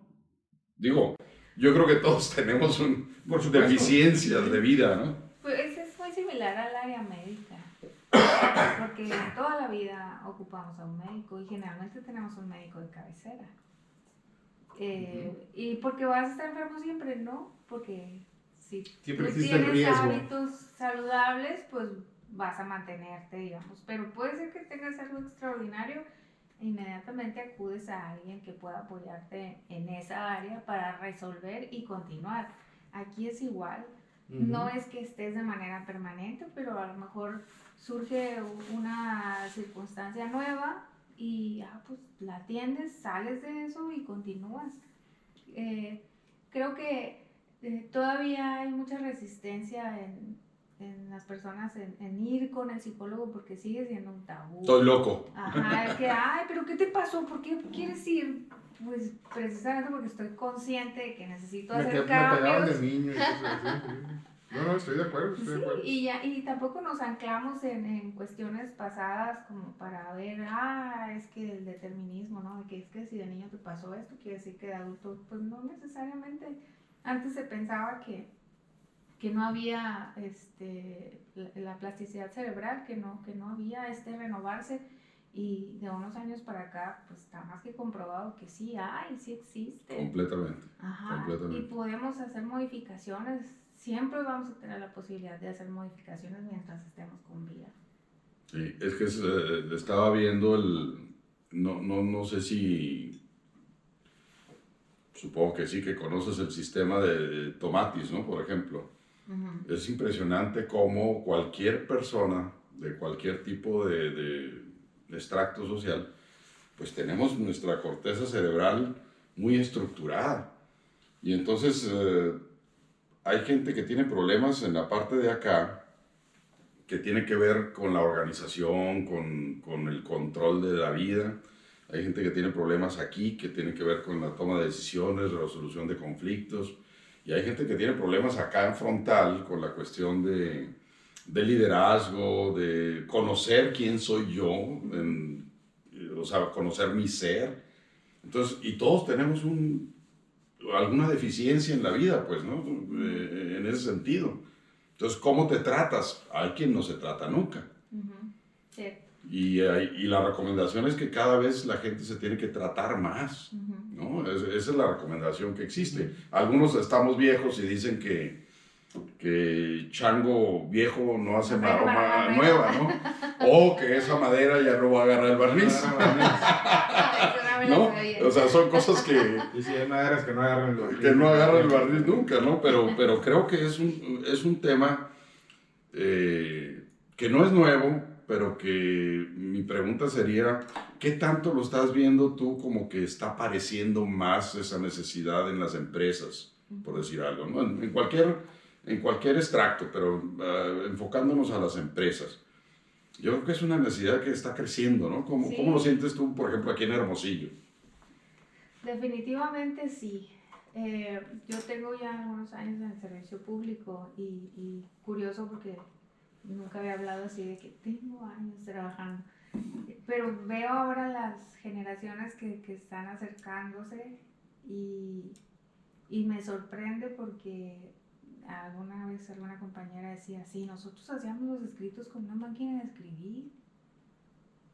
S1: Digo, yo creo que todos tenemos
S2: Por supuesto.
S1: deficiencias de vida, ¿no?
S3: Pues es muy similar al área médica, porque toda la vida ocupamos a un médico y generalmente tenemos un médico de cabecera. Y porque vas a estar enfermo siempre, no, porque si
S2: Siempre
S3: tú
S2: existe el
S3: tienes
S2: riesgo.
S3: hábitos saludables, pues vas a mantenerte, digamos. Pero puede ser que tengas algo extraordinario e inmediatamente acudes a alguien que pueda apoyarte en esa área para resolver y continuar. Aquí es igual. No es que estés de manera permanente, pero a lo mejor surge una circunstancia nueva y pues la atiendes, sales de eso y continúas. Creo que todavía hay mucha resistencia en las personas en ir con el psicólogo porque sigue siendo un tabú.
S1: Estoy loco.
S3: Ajá, es que, ay, pero ¿qué te pasó? ¿Por qué quieres ir? Pues precisamente porque estoy consciente de que necesito hacer
S2: Me pegaban
S3: cambios.
S2: de niño y cosas así. No, estoy de acuerdo, estoy de acuerdo.
S3: Y tampoco nos anclamos en cuestiones pasadas como para ver, es que el determinismo, ¿no? Que es que si de niño te pasó esto, quiere decir que de adulto, pues no necesariamente. Antes se pensaba que no había la plasticidad cerebral, que no había renovarse, y de unos años para acá, pues está más que comprobado que sí hay, sí existe.
S1: Completamente.
S3: Ajá,
S1: Completamente.
S3: y podemos hacer modificaciones, siempre vamos a tener la posibilidad de hacer modificaciones mientras estemos con vida.
S1: Sí, es que estaba viendo no sé si, supongo que sí, que conoces el sistema de Tomatis, ¿no? Por ejemplo. Uh-huh. Es impresionante cómo cualquier persona de cualquier tipo de extracto social, pues tenemos nuestra corteza cerebral muy estructurada. Y entonces hay gente que tiene problemas en la parte de acá, que tiene que ver con la organización, con el control de la vida. Hay gente que tiene problemas aquí, que tiene que ver con la toma de decisiones, la resolución de conflictos. Y hay gente que tiene problemas acá en frontal con la cuestión de liderazgo, de conocer quién soy yo, o sea, conocer mi ser. Entonces, y todos tenemos alguna deficiencia en la vida, pues, ¿no? En ese sentido. Entonces, ¿cómo te tratas? Hay quien no se trata nunca.
S3: Uh-huh. Sí.
S1: Y la recomendación es que cada vez la gente se tiene que tratar más,
S3: uh-huh.
S1: ¿no? Esa es la recomendación que existe. Algunos estamos viejos y dicen que chango viejo no hace maroma nueva, ¿no? O que esa madera ya no va a agarrar el barniz. ¿No? O sea, son cosas que...
S2: Y si hay maderas que no agarran el barniz.
S1: Que no agarran el barniz nunca, ¿no? Pero creo que es un tema que no es nuevo, pero que mi pregunta sería, ¿qué tanto lo estás viendo tú como que está apareciendo más esa necesidad en las empresas, por decir algo, ¿no? En cualquier extracto, pero enfocándonos a las empresas. Yo creo que es una necesidad que está creciendo, ¿no? ¿Cómo lo sientes tú, por ejemplo, aquí en Hermosillo?
S3: Definitivamente sí. Yo tengo ya algunos años en el servicio público y curioso porque nunca había hablado así de que tengo años trabajando. Pero veo ahora las generaciones que están acercándose y me sorprende porque alguna vez alguna compañera decía, sí, nosotros hacíamos los escritos con una máquina de escribir.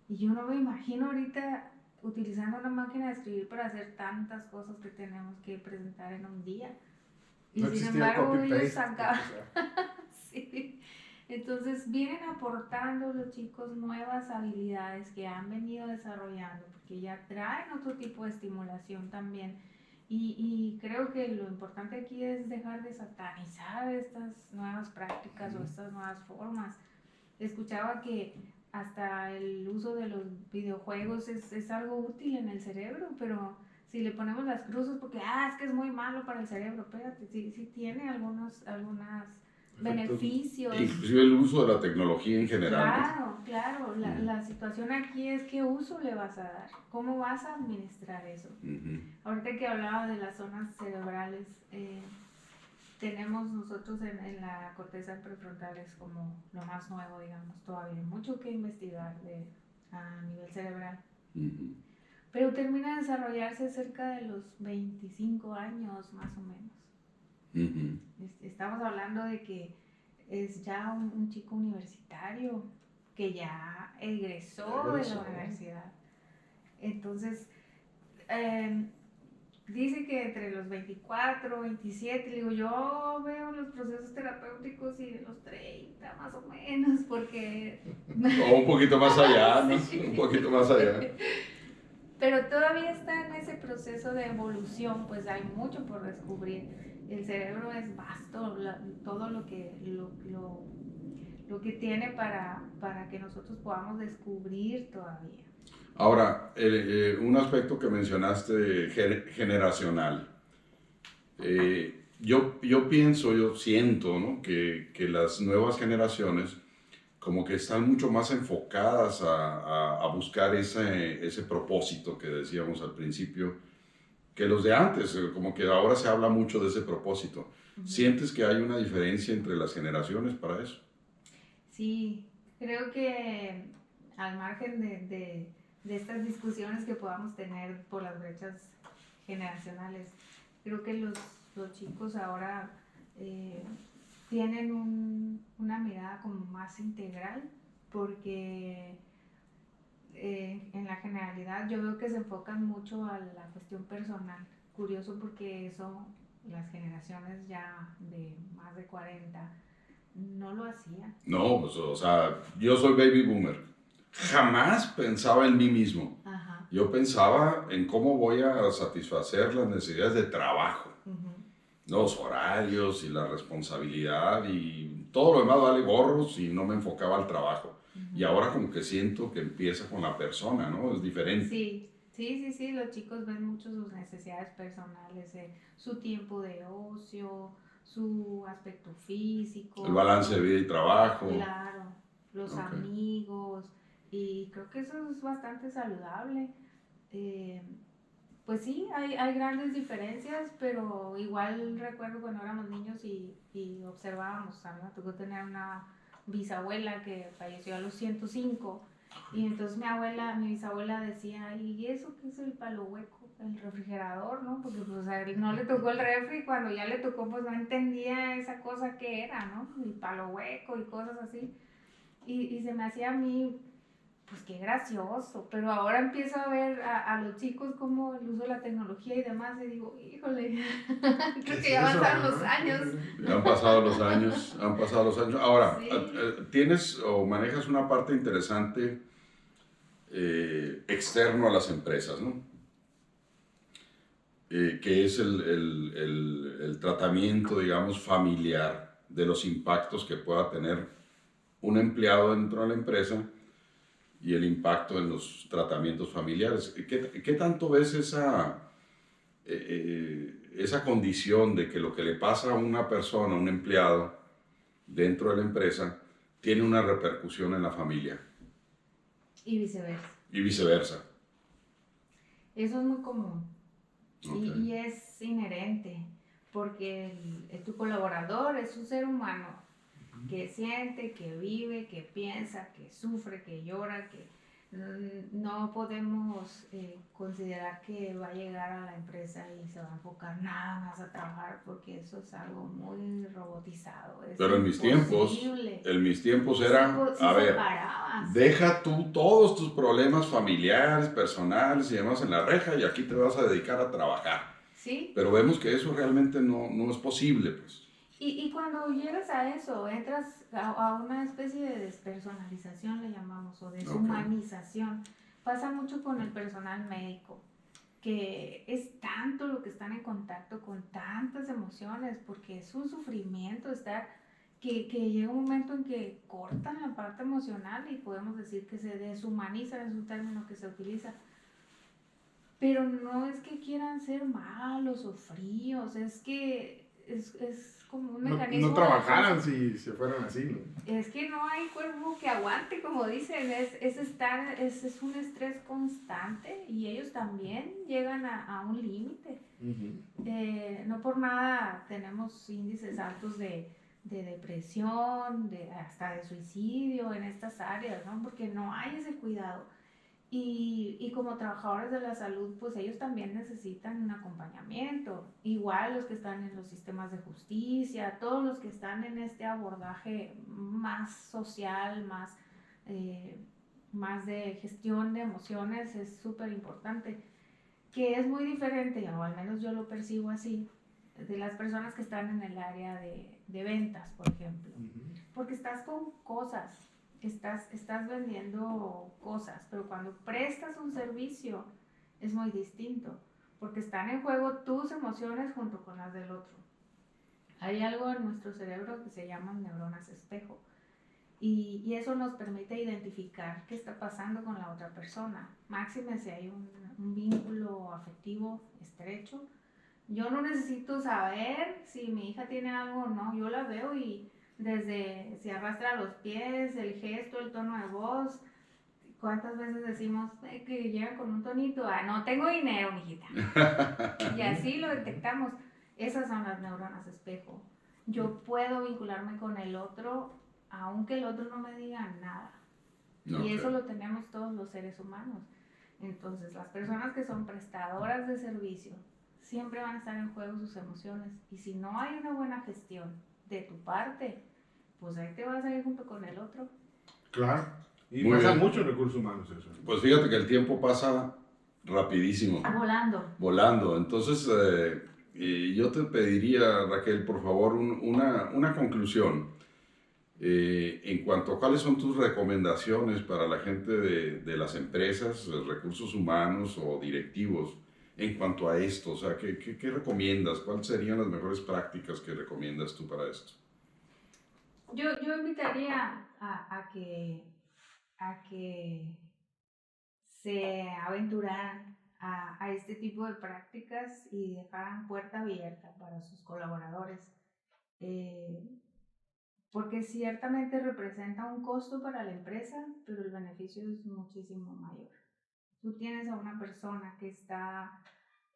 S3: Y yo no me imagino ahorita utilizando una máquina de escribir para hacer tantas cosas que tenemos que presentar en un día. Y
S2: no
S3: sin embargo ellos sacaban... Sí. Entonces vienen aportando los chicos nuevas habilidades que han venido desarrollando, porque ya traen otro tipo de estimulación también. Y creo que lo importante aquí es dejar de satanizar estas nuevas prácticas o estas nuevas formas. Escuchaba que hasta el uso de los videojuegos es algo útil en el cerebro, pero si le ponemos las cruces porque, es que es muy malo para el cerebro, espérate, sí tiene algunos beneficios.
S1: Inclusive el uso de la tecnología en general, ¿no?
S3: Claro, la situación aquí es qué uso le vas a dar, cómo vas a administrar eso. Ahorita que hablaba de las zonas cerebrales, tenemos nosotros en la corteza prefrontal es como lo más nuevo, digamos, todavía mucho que investigar a nivel cerebral. Pero termina de desarrollarse cerca de los 25 años más o menos. Estamos hablando de que es ya un chico universitario que ya egresó de la universidad. Entonces, dice que entre los 24, 27, digo, yo veo los procesos terapéuticos y de los 30 más o menos, porque...
S1: O un poquito más allá, ¿no?
S3: Sí.
S1: Un poquito más allá.
S3: Pero todavía está en ese proceso de evolución, pues hay mucho por descubrir. El cerebro es vasto, todo lo que tiene para que nosotros podamos descubrir todavía.
S1: Ahora, un aspecto que mencionaste generacional. Yo siento, ¿no? que las nuevas generaciones como que están mucho más enfocadas a buscar ese propósito que decíamos al principio, que los de antes, como que ahora se habla mucho de ese propósito. ¿Sientes que hay una diferencia entre las generaciones para eso?
S3: Sí, creo que al margen de estas discusiones que podamos tener por las brechas generacionales, creo que los chicos ahora tienen una mirada como más integral, porque en la generalidad yo veo que se enfocan mucho a la cuestión personal. Curioso porque eso las generaciones ya de más de 40 no lo hacían.
S1: No, pues, o sea, yo soy baby boomer. Jamás pensaba en mí mismo. Yo pensaba en cómo voy a satisfacer las necesidades de trabajo. Los horarios y la responsabilidad y todo lo demás vale gorros y no me enfocaba al trabajo. Y ahora como que siento que empieza con la persona, ¿no? Es diferente.
S3: Sí, los chicos ven mucho sus necesidades personales, su tiempo de ocio, su aspecto físico.
S1: El balance de vida y trabajo.
S3: Claro, los amigos, y creo que eso es bastante saludable. Pues sí, hay grandes diferencias, pero igual recuerdo cuando éramos niños y observábamos, a mí me tocó tener una bisabuela que falleció a los 105, y entonces mi bisabuela decía, ¿y eso qué es el palo hueco? El refrigerador, ¿no? Porque pues a él no le tocó el refri, cuando ya le tocó pues no entendía esa cosa que era, ¿no? El palo hueco y cosas así, y se me hacía a mí, pues qué gracioso, pero ahora empiezo a ver a los chicos como el uso de la tecnología y demás, y digo, híjole, creo que ya pasaron los años.
S1: Han pasado los años, Ahora, sí. Tienes o manejas una parte interesante externo a las empresas, ¿no? Que es el tratamiento, digamos, familiar de los impactos que pueda tener un empleado dentro de la empresa y el impacto en los tratamientos familiares. ¿Qué tanto ves esa condición de que lo que le pasa a una persona, a un empleado dentro de la empresa, tiene una repercusión en la familia?
S3: Y viceversa.
S1: Y viceversa.
S3: Eso es muy común. Y es inherente, porque tu colaborador es un ser humano que siente, que vive, que piensa, que sufre, que llora, que no podemos considerar que va a llegar a la empresa y se va a enfocar nada más a trabajar, porque eso es algo muy robotizado.
S1: Pero en mis tiempos era, a ver, deja tú todos tus problemas familiares, personales y demás en la reja y aquí te vas a dedicar a trabajar.
S3: Sí.
S1: Pero vemos que eso realmente no es posible, pues.
S3: Y cuando llegas a eso, entras a una especie de despersonalización, le llamamos, o deshumanización. Pasa mucho con el personal médico, que es tanto lo que están en contacto con tantas emociones, porque es un sufrimiento estar, que llega un momento en que cortan la parte emocional y podemos decir que se deshumaniza, es un término que se utiliza. Pero no es que quieran ser malos o fríos, es que es como un mecanismo.
S2: No trabajaran si se fueran así, ¿no?
S3: Es que no hay cuerpo que aguante, como dicen, es un estrés constante y ellos también llegan a un límite. No por nada tenemos índices altos de depresión, hasta de suicidio en estas áreas, ¿no? Porque no hay ese cuidado. Y como trabajadores de la salud, pues ellos también necesitan un acompañamiento. Igual los que están en los sistemas de justicia, todos los que están en este abordaje más social, más de gestión de emociones, es súper importante. Que es muy diferente, o al menos yo lo percibo así, de las personas que están en el área de ventas, por ejemplo. Porque estás con cosas. Estás vendiendo cosas, pero cuando prestas un servicio es muy distinto, porque están en juego tus emociones junto con las del otro. Hay algo en nuestro cerebro que se llaman neuronas espejo, y eso nos permite identificar qué está pasando con la otra persona. Máxime si hay un vínculo afectivo estrecho. Yo no necesito saber si mi hija tiene algo o no, yo la veo y desde si arrastra los pies, el gesto, el tono de voz. ¿Cuántas veces decimos que llega con un tonito? No tengo dinero, mijita. Y así lo detectamos. Esas son las neuronas espejo. Yo puedo vincularme con el otro, aunque el otro no me diga nada. Y eso lo tenemos todos los seres humanos. Entonces, las personas que son prestadoras de servicio siempre van a estar en juego sus emociones. Y si no hay una buena gestión de tu parte, pues ahí te vas a ir junto con el otro.
S2: Claro. Y
S1: Muy
S2: pasa
S1: bien.
S2: mucho en recursos humanos eso.
S1: Pues fíjate que el tiempo pasa rapidísimo. Volando. Entonces, yo te pediría, Raquel, por favor, una conclusión en cuanto a cuáles son tus recomendaciones para la gente de las empresas, recursos humanos o directivos, en cuanto a esto. O sea, ¿qué recomiendas? ¿Cuáles serían las mejores prácticas que recomiendas tú para esto?
S3: Yo invitaría a que se aventuraran a este tipo de prácticas y dejaran puerta abierta para sus colaboradores, porque ciertamente representa un costo para la empresa, pero el beneficio es muchísimo mayor. Tú tienes a una persona que está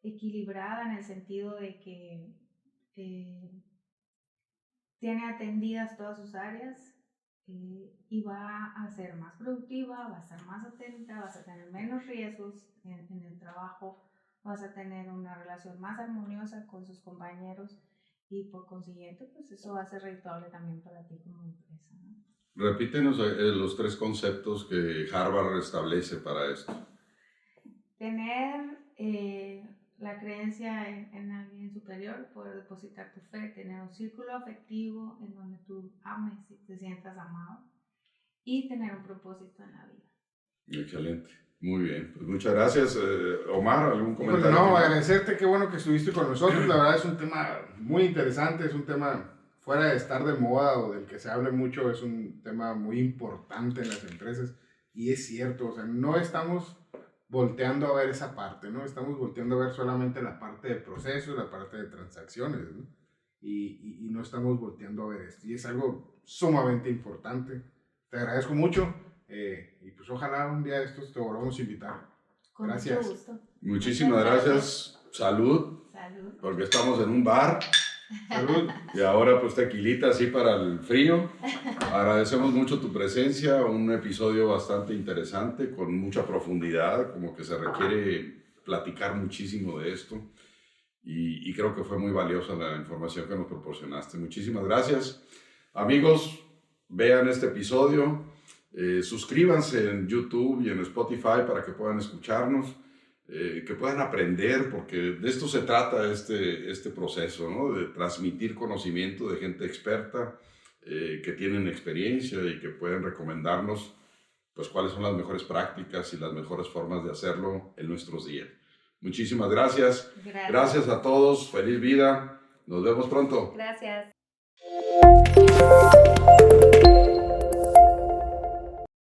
S3: equilibrada en el sentido de que tiene atendidas todas sus áreas, y va a ser más productiva, va a estar más atenta, vas a tener menos riesgos en el trabajo, vas a tener una relación más armoniosa con sus compañeros y por consiguiente pues eso va a ser redituable también para ti como empresa, ¿no?
S1: Repítenos los 3 conceptos que Harvard establece para esto.
S3: Tener la creencia en alguien superior, poder depositar tu fe, tener un círculo afectivo en donde tú ames y te sientas amado y tener un propósito en la vida.
S1: Excelente, muy bien. Pues muchas gracias. Omar, ¿algún comentario?
S2: No, agradecerte, qué bueno que estuviste con nosotros. La verdad es un tema muy interesante, es un tema fuera de estar de moda o del que se hable mucho, es un tema muy importante en las empresas y es cierto, o sea, no estamos volteando a ver esa parte, ¿no? Estamos volteando a ver solamente la parte de procesos, la parte de transacciones, ¿no? Y no estamos volteando a ver esto. Y es algo sumamente importante. Te agradezco mucho y pues ojalá un día de estos te volvamos a invitar.
S3: Con
S2: Gracias.
S3: mucho gusto.
S1: Muchísimas gracias. Salud.
S3: Salud.
S1: Porque estamos en un bar.
S2: Salud.
S1: Y ahora pues tequilita así para el frío. Agradecemos mucho tu presencia, un episodio bastante interesante, con mucha profundidad, como que se requiere platicar muchísimo de esto. Y creo que fue muy valiosa la información que nos proporcionaste. Muchísimas gracias. Amigos, vean este episodio, suscríbanse en YouTube y en Spotify para que puedan escucharnos. Que puedan aprender, porque de esto se trata este proceso, ¿no? De transmitir conocimiento de gente experta, que tienen experiencia y que pueden recomendarnos pues, cuáles son las mejores prácticas y las mejores formas de hacerlo en nuestros días. Muchísimas gracias. Gracias a todos. Feliz vida. Nos vemos pronto.
S3: Gracias.